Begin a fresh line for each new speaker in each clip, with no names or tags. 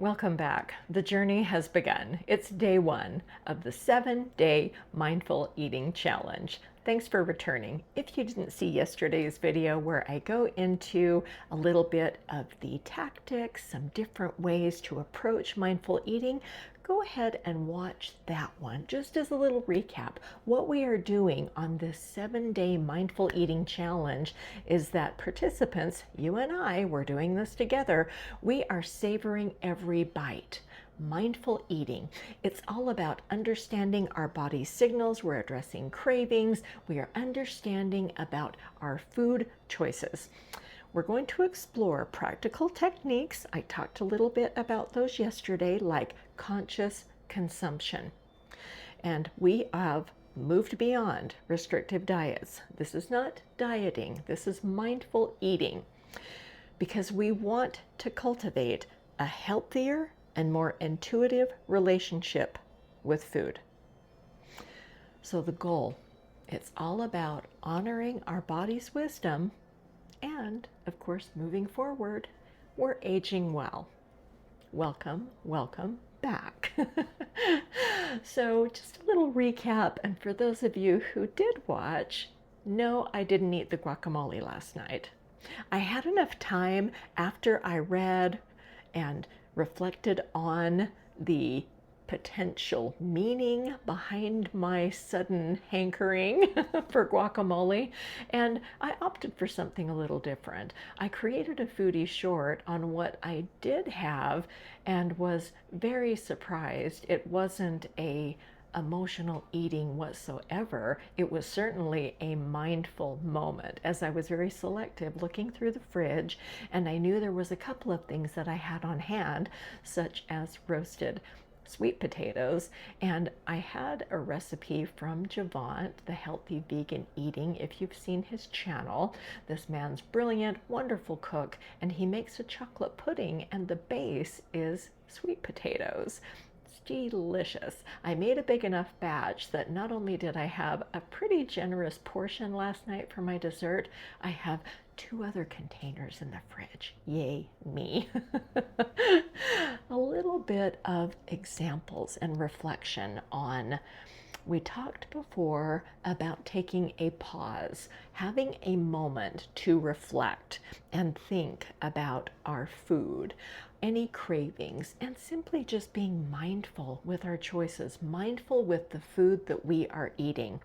Welcome back. The journey has begun. It's day one of the 7-day mindful eating challenge. Thanks for returning. If you didn't see yesterday's video where I go into a little bit of the tactics, some different ways to approach mindful eating, go ahead and watch that one. Just as a little recap, what we are doing on this 7-day mindful eating challenge is that participants, you and I, we're doing this together, we are savoring every bite. Mindful eating. It's all about understanding our body's signals. We're addressing cravings. We are understanding about our food choices. We're going to explore practical techniques. I talked a little bit about those yesterday, like conscious consumption. And we have moved beyond restrictive diets. This is not dieting. This is mindful eating, because we want to cultivate a healthier and more intuitive relationship with food. So the goal, it's all about honoring our body's wisdom and, of course, moving forward, we're aging well. Welcome, welcome back. So just a little recap, and for those of you who did watch, no, I didn't eat the guacamole last night. I had enough time after I read and reflected on the potential meaning behind my sudden hankering for guacamole, and I opted for something a little different. I created a foodie short on what I did have and was very surprised. It wasn't a emotional eating whatsoever. It was certainly a mindful moment, as I was very selective looking through the fridge, and I knew there was a couple of things that I had on hand, such as roasted sweet potatoes, and I had a recipe from Javant, the Healthy Vegan Eating. If you've seen his channel, this man's brilliant, wonderful cook, and he makes a chocolate pudding, and the base is sweet potatoes. Delicious. I made a big enough batch that not only did I have a pretty generous portion last night for my dessert, I have 2 other containers in the fridge. Yay, me. A little bit of examples and reflection on, we talked before about taking a pause, having a moment to reflect and think about our food, any cravings, and simply just being mindful with our choices, mindful with the food that we are eating.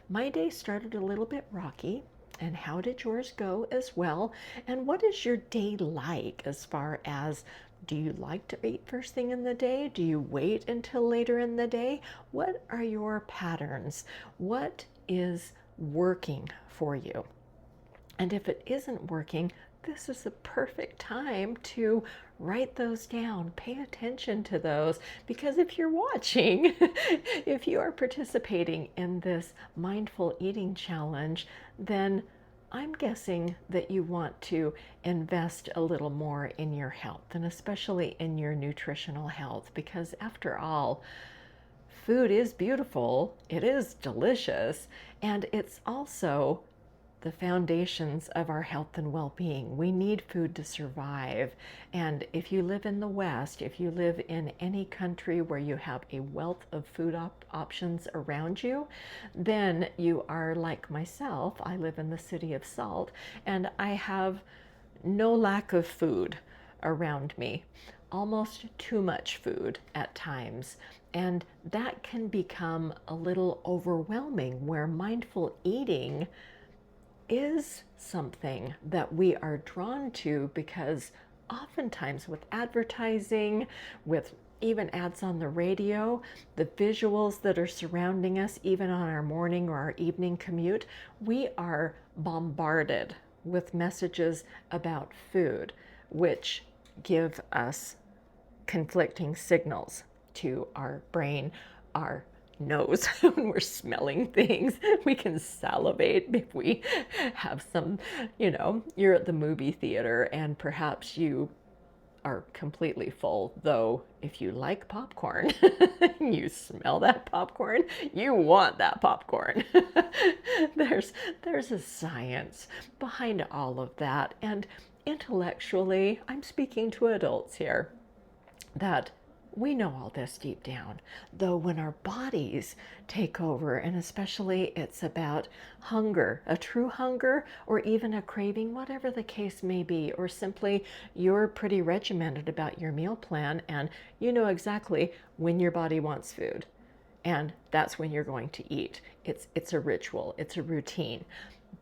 My day started a little bit rocky. And how did yours go as well? And what is your day like as far as, do you like to eat first thing in the day? Do you wait until later in the day? What are your patterns? What is working for you? And if it isn't working, this is the perfect time to write those down. Pay attention to those, because if you're watching, if you are participating in this mindful eating challenge, then I'm guessing that you want to invest a little more in your health, and especially in your nutritional health, because after all, food is beautiful, it is delicious, and it's also the foundations of our health and well-being. We need food to survive. And if you live in the West, if you live in any country where you have a wealth of food options around you, then you are like myself. I live in the city of Salt, and I have no lack of food around me. Almost too much food at times. And that can become a little overwhelming, where mindful eating is something that we are drawn to, because oftentimes with advertising, with even ads on the radio, the visuals that are surrounding us, even on our morning or our evening commute, we are bombarded with messages about food, which give us conflicting signals to our brain, our nose. When we're smelling things, we can salivate if we have some, you're at the movie theater and perhaps you are completely full, though if you like popcorn, you smell that popcorn, you want that popcorn. There's a science behind all of that, and intellectually, I'm speaking to adults here. that we know all this deep down, though when our bodies take over, and especially it's about hunger, a true hunger, or even a craving, whatever the case may be, or simply you're pretty regimented about your meal plan and you know exactly when your body wants food. And that's when you're going to eat. It's a ritual, it's a routine.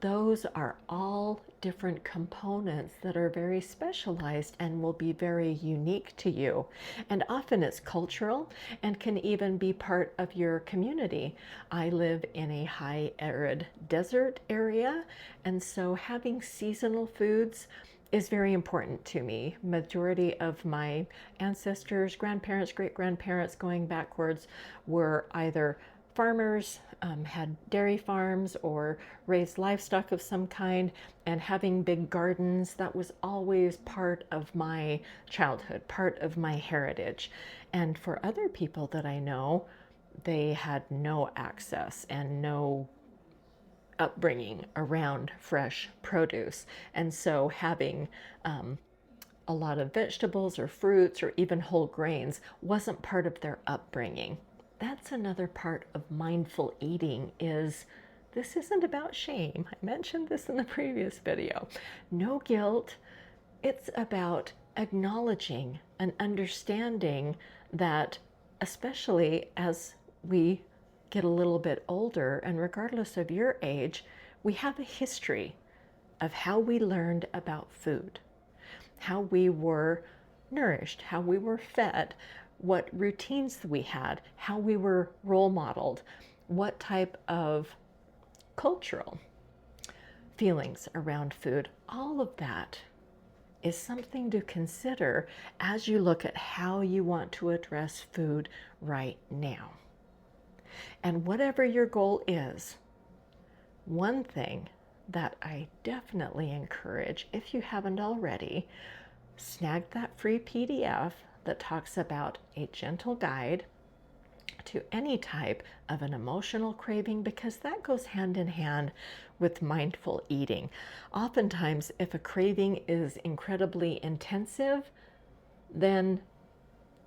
Those are all different components that are very specialized and will be very unique to you. And often it's cultural and can even be part of your community. I live in a high arid desert area, and so having seasonal foods is very important to me. Majority of my ancestors, grandparents, great grandparents going backwards were either farmers, had dairy farms or raised livestock of some kind, and having big gardens, that was always part of my childhood, part of my heritage. And for other people that I know, they had no access and no upbringing around fresh produce. And so having a lot of vegetables or fruits or even whole grains wasn't part of their upbringing. That's another part of mindful eating is this isn't about shame. I mentioned this in the previous video. No guilt. It's about acknowledging and understanding that, especially as we get a little bit older, and regardless of your age, we have a history of how we learned about food, how we were nourished, how we were fed, what routines we had, how we were role modeled, what type of cultural feelings around food. All of that is something to consider as you look at how you want to address food right now. And whatever your goal is, one thing that I definitely encourage, if you haven't already, snag that free PDF that talks about a gentle guide to any type of an emotional craving, because that goes hand in hand with mindful eating. Oftentimes, if a craving is incredibly intensive, then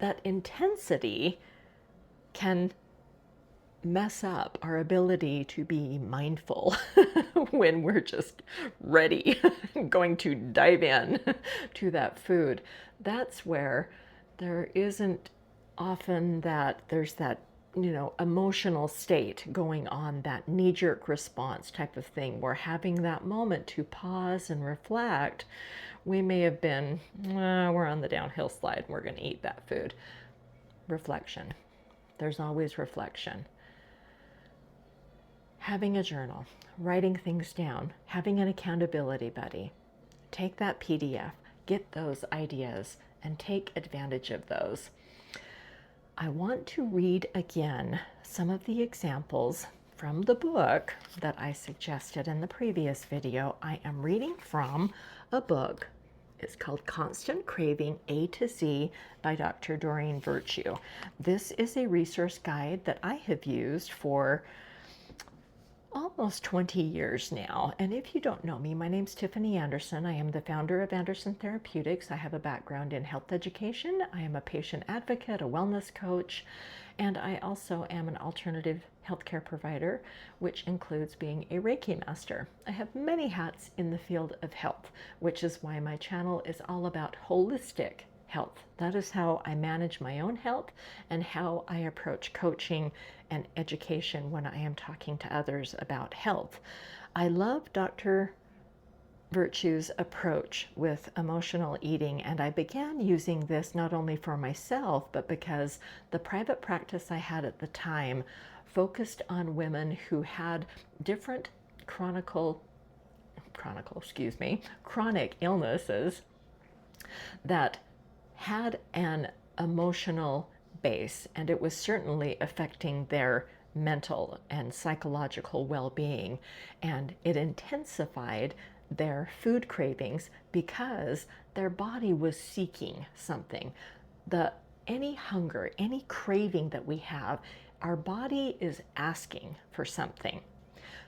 that intensity can mess up our ability to be mindful when we're just ready, going to dive in to that food. That's where there isn't often that there's that, emotional state going on, that knee-jerk response type of thing. We're having that moment to pause and reflect. We may have been, we're on the downhill slide, we're going to eat that food. Reflection. There's always reflection. Having a journal, writing things down, having an accountability buddy. Take that PDF, get those ideas, and take advantage of those. I want to read again some of the examples from the book that I suggested in the previous video. I am reading from a book. It's called Constant Craving A to Z by Dr. Doreen Virtue. This is a resource guide that I have used for almost 20 years now. And if you don't know me, my name's Tiffany Anderson. I am the founder of Anderson Therapeutics. I have a background in health education. I am a patient advocate, a wellness coach, and I also am an alternative healthcare provider, which includes being a Reiki master. I have many hats in the field of health, which is why my channel is all about holistic health. That is how I manage my own health and how I approach coaching and education when I am talking to others about health. I love Dr. Virtue's approach with emotional eating, and I began using this not only for myself, but because the private practice I had at the time focused on women who had different chronic illnesses that had an emotional base, and it was certainly affecting their mental and psychological well-being, and it intensified their food cravings because their body was seeking something. Any hunger, any craving that we have, our body is asking for something.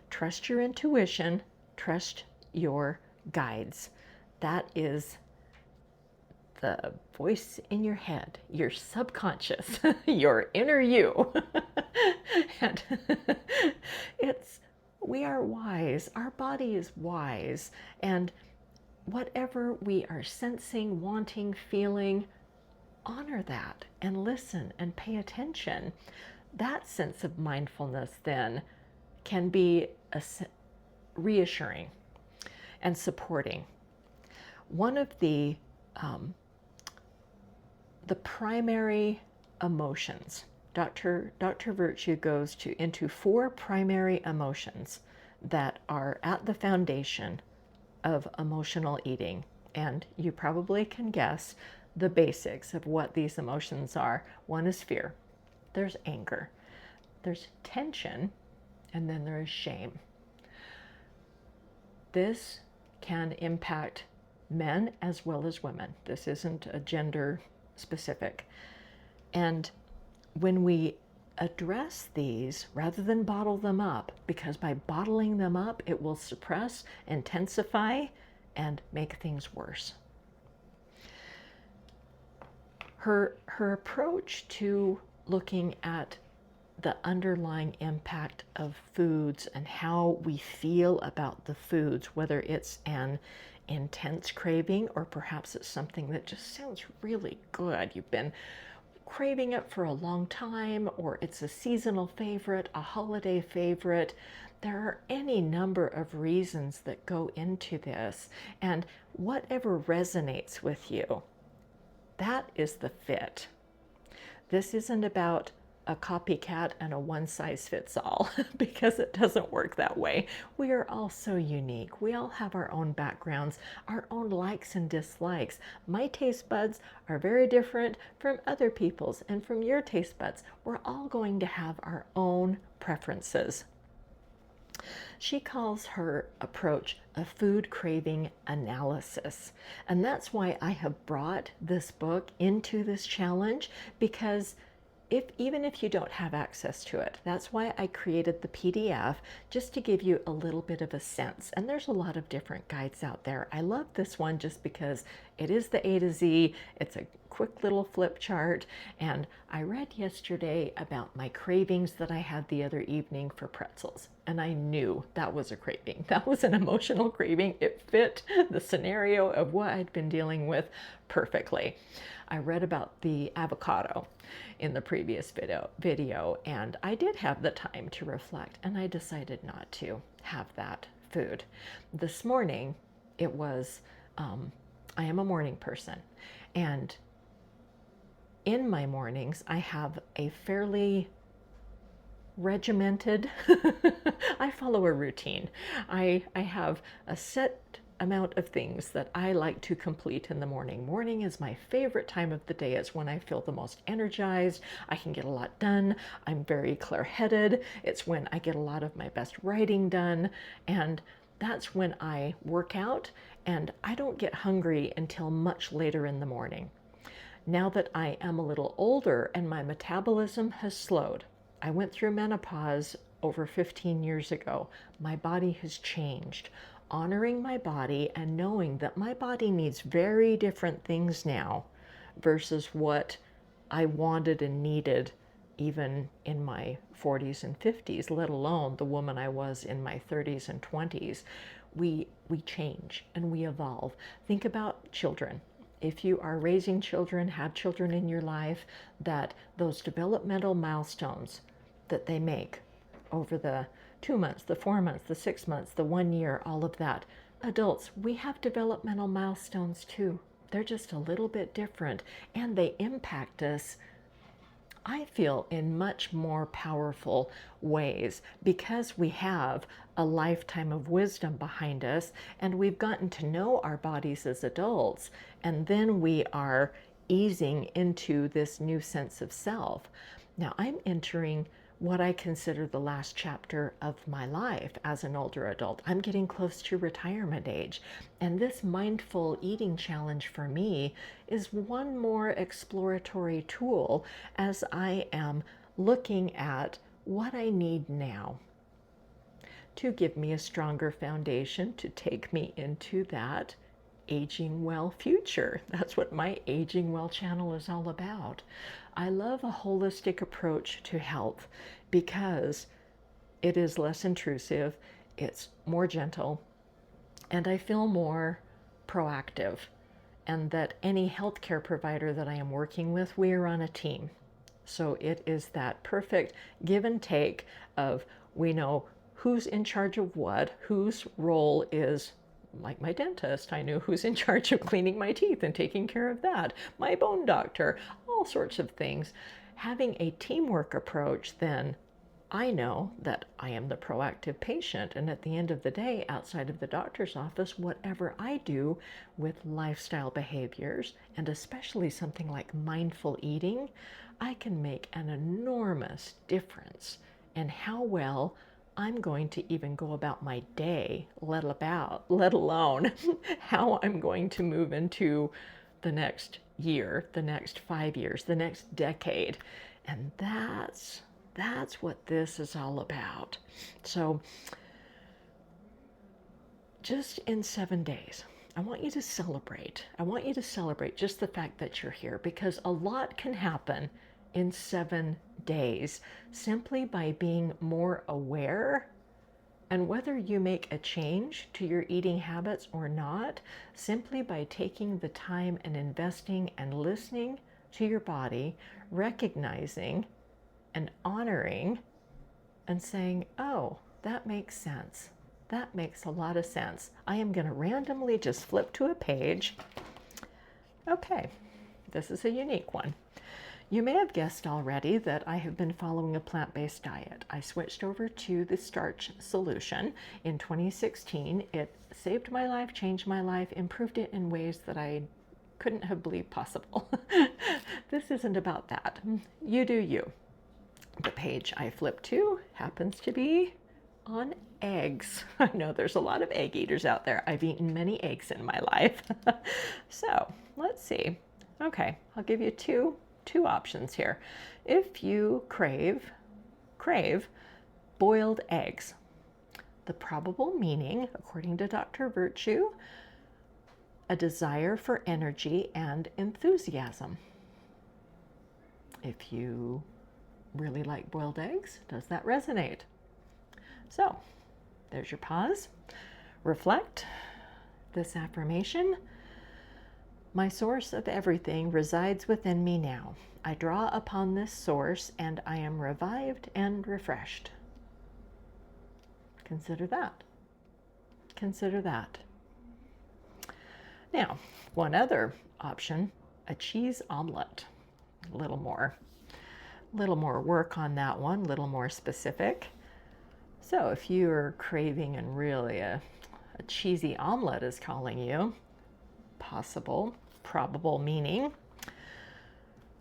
Trust your intuition, trust your guides. That is the voice in your head, your subconscious, your inner you. And it's, we are wise. Our body is wise. And whatever we are sensing, wanting, feeling, honor that and listen and pay attention. That sense of mindfulness then can be reassuring and supporting. One of the primary emotions, Dr. Virtue goes into 4 primary emotions that are at the foundation of emotional eating. And you probably can guess the basics of what these emotions are. One is fear, there's anger, there's tension, and then there is shame. This can impact men as well as women. This isn't a gender specific. And when we address these rather than bottle them up, because by bottling them up, it will suppress, intensify, and make things worse. Her approach to looking at the underlying impact of foods and how we feel about the foods, whether it's an intense craving or perhaps it's something that just sounds really good. You've been craving it for a long time, or it's a seasonal favorite, a holiday favorite. There are any number of reasons that go into this, and whatever resonates with you, that is the fit. This isn't about a copycat and a one-size-fits-all because it doesn't work that way. We are all so unique. We all have our own backgrounds, our own likes and dislikes. My taste buds are very different from other people's and from your taste buds. We're all going to have our own preferences. She calls her approach a food craving analysis. And that's why I have brought this book into this challenge, because even if you don't have access to it, that's why I created the PDF, just to give you a little bit of a sense. And there's a lot of different guides out there. I love this one just because it is the A to Z. It's a quick little flip chart. And I read yesterday about my cravings that I had the other evening for pretzels. And I knew that was a craving. That was an emotional craving. It fit the scenario of what I'd been dealing with perfectly. I read about the avocado in the previous video, and I did have the time to reflect, and I decided not to have that food. This morning, it was, I am a morning person, and in my mornings, I have a fairly regimented, I follow a routine. I have a set amount of things that I like to complete in the morning. Morning is my favorite time of the day. It's when I feel the most energized. I can get a lot done. I'm very clear-headed. It's when I get a lot of my best writing done. And that's when I work out, and I don't get hungry until much later in the morning. Now that I am a little older and my metabolism has slowed, I went through menopause over 15 years ago. My body has changed. Honoring my body and knowing that my body needs very different things now versus what I wanted and needed even in my 40s and 50s, let alone the woman I was in my 30s and 20s. We change and we evolve. Think about children. If you are raising children, have children in your life, that those developmental milestones that they make over the 2 months, the 4 months, the 6 months, the 1 year, all of that. Adults, we have developmental milestones too. They're just a little bit different, and they impact us, I feel, in much more powerful ways because we have a lifetime of wisdom behind us, and we've gotten to know our bodies as adults, and then we are easing into this new sense of self. Now, I'm entering what I consider the last chapter of my life as an older adult. I'm getting close to retirement age. And this mindful eating challenge for me is one more exploratory tool as I am looking at what I need now to give me a stronger foundation to take me into that aging well future. That's what my Aging Well channel is all about. I love a holistic approach to health because it is less intrusive, it's more gentle, and I feel more proactive. And that any healthcare provider that I am working with, we are on a team. So it is that perfect give and take of we know who's in charge of what, whose role is, like my dentist, I knew who's in charge of cleaning my teeth and taking care of that, my bone doctor, all sorts of things. Having a teamwork approach, then I know that I am the proactive patient, and at the end of the day, outside of the doctor's office, whatever I do with lifestyle behaviors, and especially something like mindful eating, I can make an enormous difference in how well I'm going to even go about my day, let alone how I'm going to move into the next year, the next 5 years, the next decade. And that's what this is all about. So just in 7 days, I want you to celebrate. I want you to celebrate just the fact that you're here, because a lot can happen in 7 days simply by being more aware. And whether you make a change to your eating habits or not, simply by taking the time and investing and listening to your body, recognizing and honoring and saying, oh, that makes sense. That makes a lot of sense. I am going to randomly just flip to a page. Okay, this is a unique one. You may have guessed already that I have been following a plant-based diet. I switched over to the starch solution in 2016. It saved my life, changed my life, improved it in ways that I couldn't have believed possible. This isn't about that. You do you. The page I flip to happens to be on eggs. I know there's a lot of egg eaters out there. I've eaten many eggs in my life. So let's see. Okay, I'll give you two options here. If you crave boiled eggs, the probable meaning, according to Dr. Virtue, a desire for energy and enthusiasm. If you really like boiled eggs, does that resonate? So there's your pause. Reflect this affirmation. My source of everything resides within me now. I draw upon this source and I am revived and refreshed. Consider that. Consider that. Now, one other option, a cheese omelet. A little more work on that one, a little more specific. So if you're craving and really a cheesy omelet is calling you, possible, probable meaning,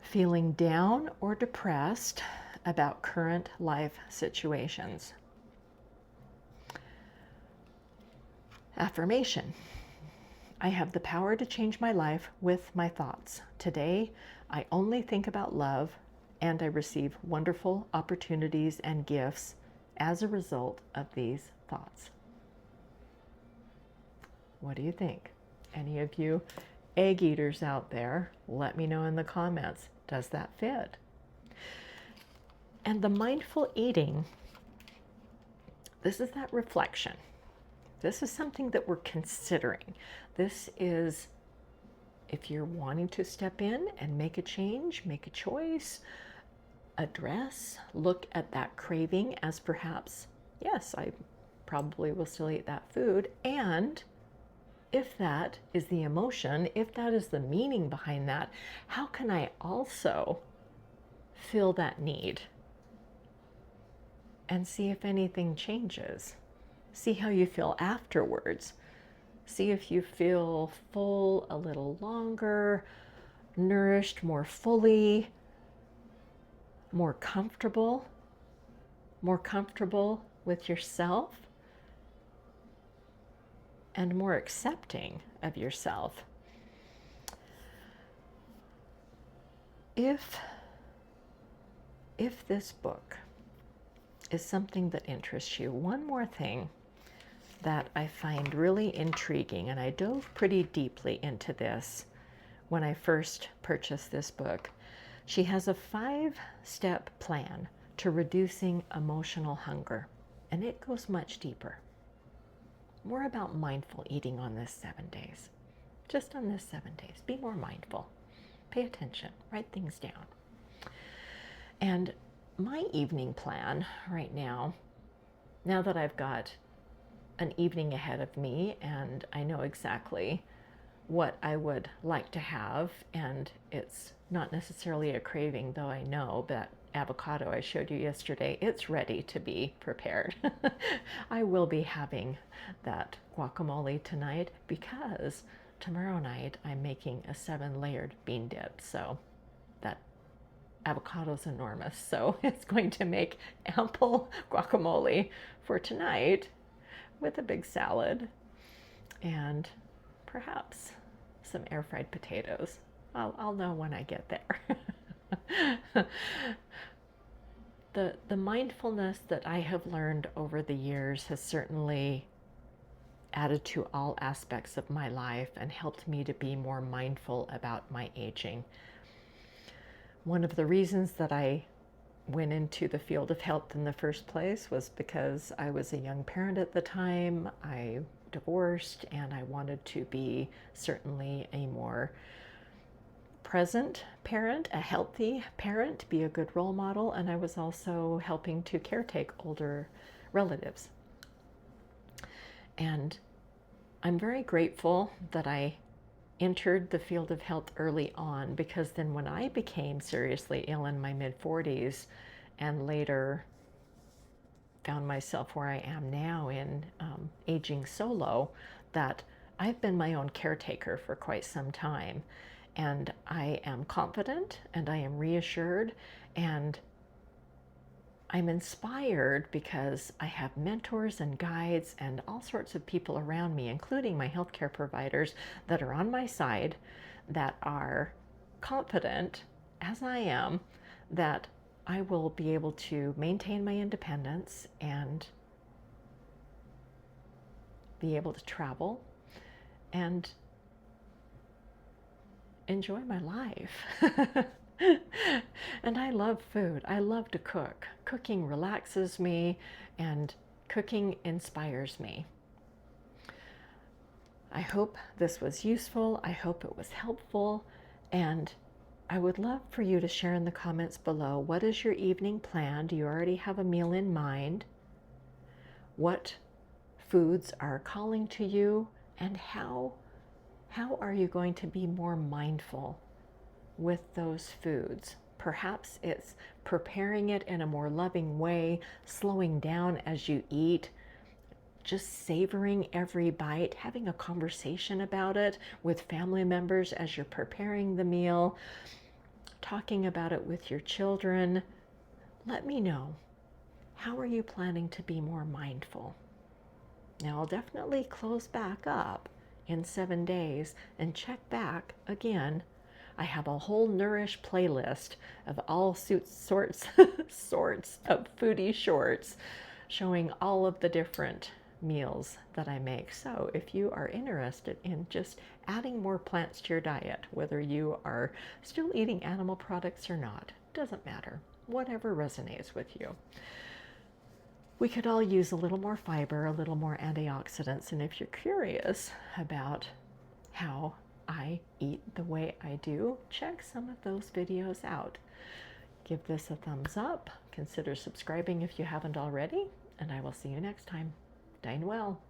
feeling down or depressed about current life situations. Affirmation. I have the power to change my life with my thoughts. Today, I only think about love, and I receive wonderful opportunities and gifts as a result of these thoughts. What do you think? Any of you egg eaters out there, let me know in the comments. Does that fit? And the mindful eating, this is that reflection. This is something that we're considering. This is, if you're wanting to step in and make a change, make a choice, address, look at that craving as perhaps, yes, I probably will still eat that food. And if that is the emotion, if that is the meaning behind that, how can I also fill that need? And see if anything changes. See how you feel afterwards. See if you feel full a little longer, nourished more fully, more comfortable with yourself, and more accepting of yourself. If this book is something that interests you, one more thing that I find really intriguing, and I dove pretty deeply into this when I first purchased this book. She has a 5-step plan to reducing emotional hunger, and it goes much deeper. More about mindful eating on this 7 days. Just on this 7 days, be more mindful. Pay attention, write things down. And my evening plan right now that I've got an evening ahead of me and I know exactly what I would like to have, and it's not necessarily a craving, though I know that avocado I showed you yesterday, it's ready to be prepared. I will be having that guacamole tonight because tomorrow night I'm making a 7-layered bean dip, so that avocado's enormous, so it's going to make ample guacamole for tonight with a big salad and perhaps some air fried potatoes. I'll know when I get there. The mindfulness that I have learned over the years has certainly added to all aspects of my life and helped me to be more mindful about my aging. One of the reasons that I went into the field of health in the first place was because I was a young parent at the time. I divorced and I wanted to be certainly a more present parent, a healthy parent, be a good role model, and I was also helping to caretake older relatives. And I'm very grateful that I entered the field of health early on, because then when I became seriously ill in my mid-40s and later found myself where I am now in aging solo, that I've been my own caretaker for quite some time. And I am confident and I am reassured and I'm inspired because I have mentors and guides and all sorts of people around me, including my healthcare providers, that are on my side, that are confident, as I am, that I will be able to maintain my independence and be able to travel and enjoy my life. And I love food. I love to cook. Cooking relaxes me and cooking inspires me. I hope this was useful. I hope it was helpful. And I would love for you to share in the comments below, what is your evening plan? Do you already have a meal in mind? What foods are calling to you? And how are you going to be more mindful with those foods? Perhaps it's preparing it in a more loving way, slowing down as you eat, just savoring every bite, having a conversation about it with family members as you're preparing the meal, talking about it with your children. Let me know, how are you planning to be more mindful? Now, I'll definitely close back up in 7 days and check back again. I have a whole Nourish playlist of all sorts of foodie shorts showing all of the different meals that I make. So if you are interested in just adding more plants to your diet, whether you are still eating animal products or not, doesn't matter. Whatever resonates with you. We could all use a little more fiber, a little more antioxidants, and if you're curious about how I eat the way I do, check some of those videos out. Give this a thumbs up, consider subscribing if you haven't already, and I will see you next time. Dine well.